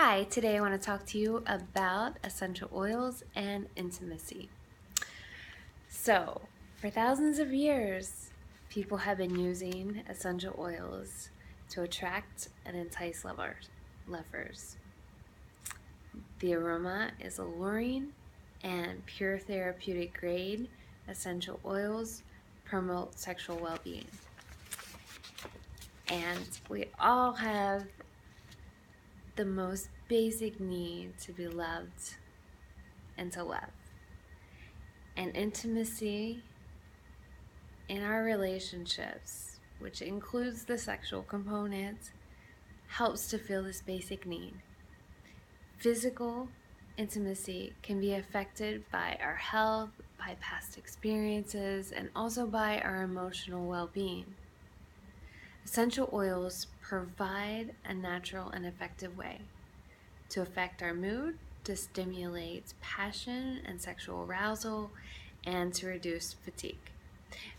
Hi, today I want to talk to you about essential oils and intimacy. So, for thousands of years, people have been using essential oils to attract and entice lovers. The aroma is alluring, and pure therapeutic grade essential oils promote sexual well-being. And we all have the most basic need to be loved and to love. And intimacy in our relationships, which includes the sexual component, helps to fill this basic need. Physical intimacy can be affected by our health, by past experiences, and also by our emotional well-being. Essential oils provide a natural and effective way to affect our mood, to stimulate passion and sexual arousal, and to reduce fatigue.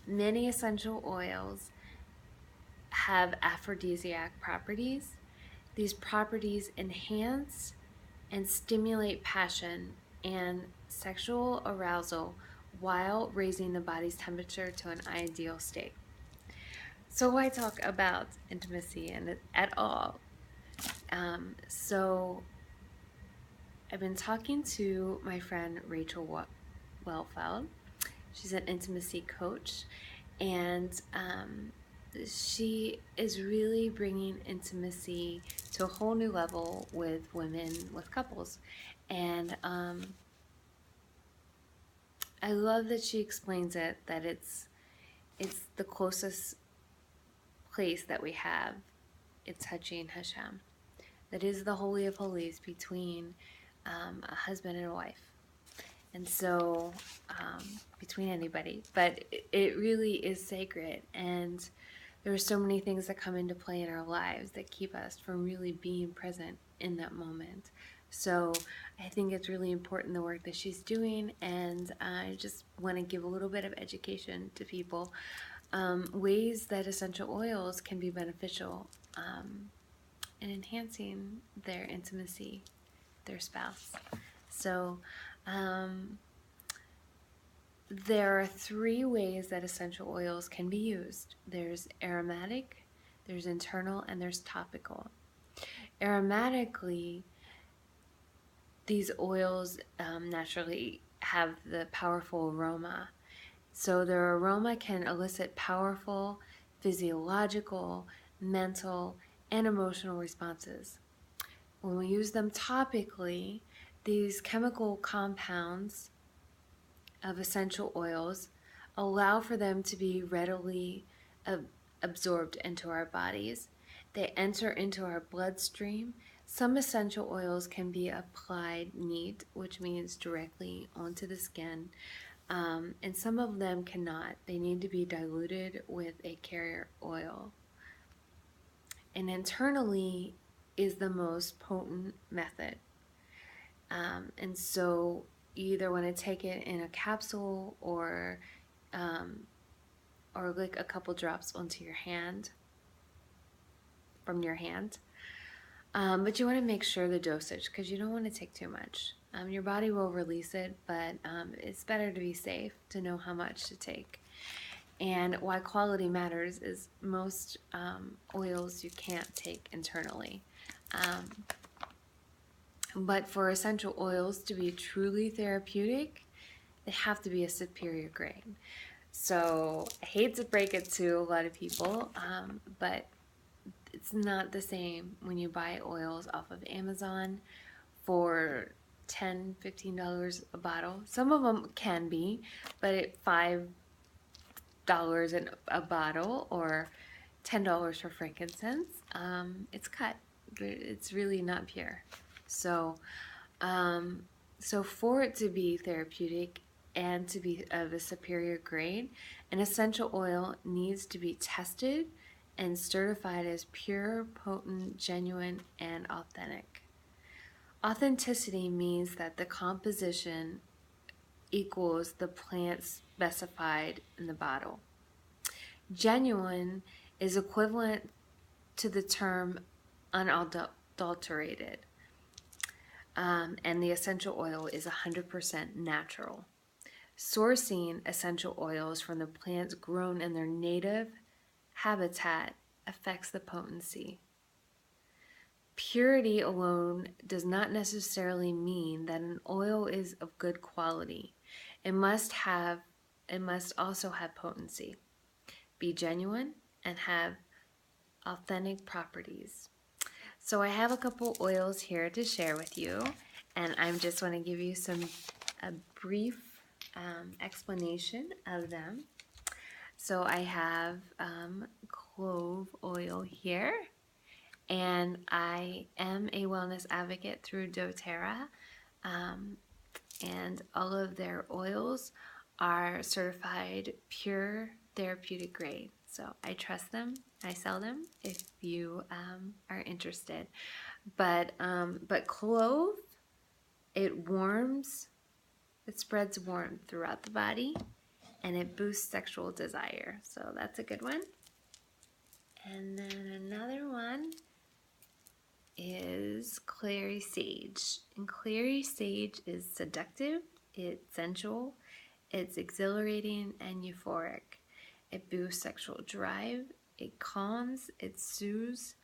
Many essential oils have aphrodisiac properties. These properties enhance and stimulate passion and sexual arousal while raising the body's temperature to an ideal state. So why talk about intimacy and at all? So I've been talking to my friend Rachel Wellfeld. She's an intimacy coach, and she is really bringing intimacy to a whole new level with women, with couples. And I love that she explains it, that it's the closest place that we have in touching Hashem. That is the Holy of Holies between a husband and a wife. And so, between anybody, but it really is sacred, and there are so many things that come into play in our lives that keep us from really being present in that moment. So I think it's really important the work that she's doing, and I just want to give a little bit of education to people, ways that essential oils can be beneficial in enhancing their intimacy, their spouse. So there are three ways that essential oils can be used. There's aromatic, there's internal, and there's topical. Aromatically, these oils naturally have the powerful aroma. So their aroma can elicit powerful physiological, mental, and emotional responses. When we use them topically, these chemical compounds of essential oils allow for them to be readily absorbed into our bodies. They enter into our bloodstream. Some essential oils can be applied neat, which means directly onto the skin, and some of them cannot. They need to be diluted with a carrier oil. And internally is the most potent method. And so you either want to take it in a capsule or like a couple drops onto your hand, from your hand. But you want to make sure the dosage, because you don't want to take too much. Your body will release it, but it's better to be safe, to know how much to take. And why quality matters is most oils you can't take internally. But for essential oils to be truly therapeutic, they have to be a superior grade. So I hate to break it to a lot of people, but it's not the same when you buy oils off of Amazon for $10, $15 a bottle. Some of them can be, but at $5 a bottle or $10 for frankincense, it's cut. It's really not pure. So, so for it to be therapeutic and to be of a superior grade, an essential oil needs to be tested and certified as pure, potent, genuine, and authentic. Authenticity means that the composition equals the plant specified in the bottle. Genuine is equivalent to the term unadulterated. and the essential oil is 100% natural. Sourcing essential oils from the plants grown in their native habitat affects the potency. Purity alone does not necessarily mean that an oil is of good quality. It must also have potency, be genuine, and have authentic properties. So I have a couple oils here to share with you, and I'm just want to give you a brief explanation of them. So I have clove oil here, and I am a wellness advocate through doTERRA, and all of their oils are certified pure therapeutic grade. So I trust them. I sell them if you are interested. But clove, it warms, it spreads warmth throughout the body, and it boosts sexual desire. So that's a good one. And then another one is clary sage. And clary sage is seductive, it's sensual, it's exhilarating and euphoric. It boosts sexual drive, it calms, it soothes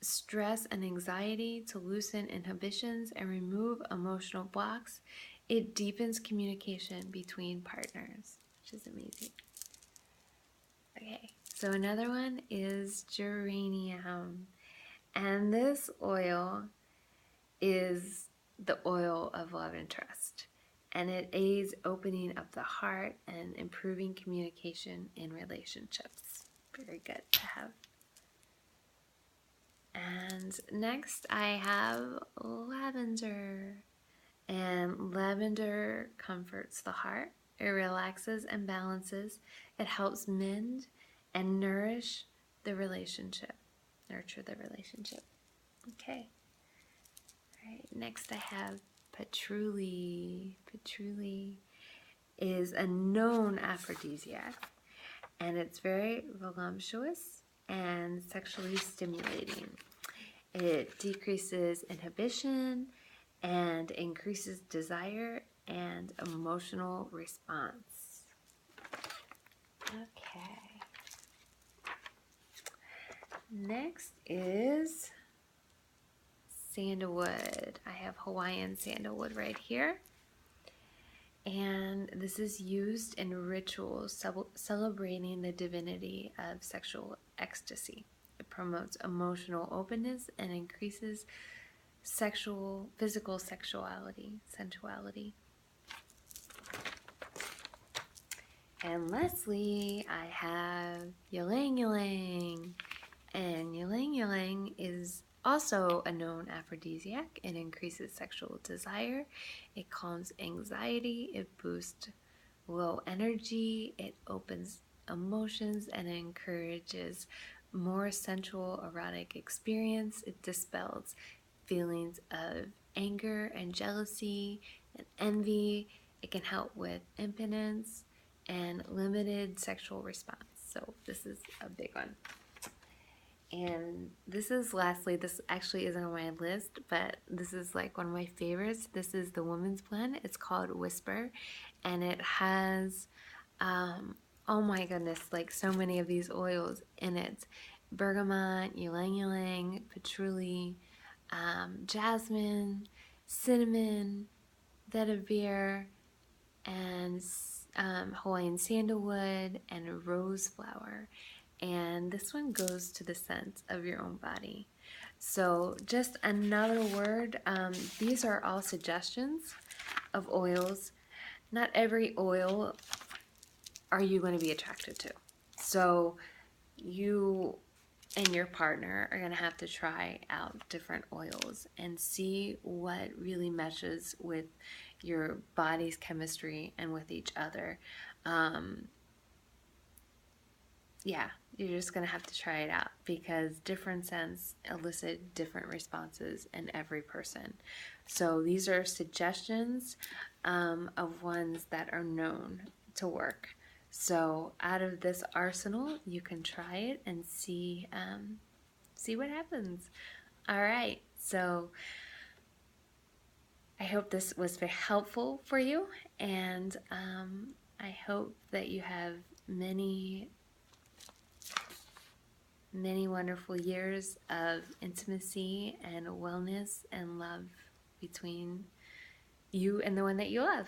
stress and anxiety to loosen inhibitions and remove emotional blocks. It deepens communication between partners, which is amazing. Okay, so another one is geranium. And this oil is the oil of love and trust. And it aids opening up the heart and improving communication in relationships. Very good to have. And next I have lavender. And lavender comforts the heart. It relaxes and balances. It helps mend and nourish the relationship. Nurture the relationship. Okay. All right. Next I have patchouli. Patchouli is a known aphrodisiac, and it's very voluptuous and sexually stimulating. It decreases inhibition and increases desire and emotional response. Okay. Next is sandalwood. I have Hawaiian sandalwood right here. And this is used in rituals celebrating the divinity of sexual ecstasy. It promotes emotional openness and increases physical sensuality. And lastly, I have ylang ylang. And ylang ylang is also a known aphrodisiac. It increases sexual desire, it calms anxiety, it boosts low energy, it opens emotions and encourages more sensual erotic experience. It dispels feelings of anger and jealousy and envy. It can help with impotence and limited sexual response. So this is a big one. And this actually isn't on my list, but this is like one of my favorites. This is the Woman's Blend. It's called Whisper, and it has, oh my goodness, like so many of these oils in it. Bergamot, ylang ylang, patchouli, jasmine, cinnamon, vetiver, and Hawaiian sandalwood, and rose flower. And this one goes to the scent of your own body. So just another word, these are all suggestions of oils. Not every oil are you going to be attracted to. So you and your partner are going to have to try out different oils and see what really meshes with your body's chemistry and with each other. Yeah, you're just going to have to try it out because different scents elicit different responses in every person. So these are suggestions of ones that are known to work. So out of this arsenal, you can try it and see what happens. All right, so I hope this was very helpful for you, and I hope that you have many, many wonderful years of intimacy and wellness and love between you and the one that you love.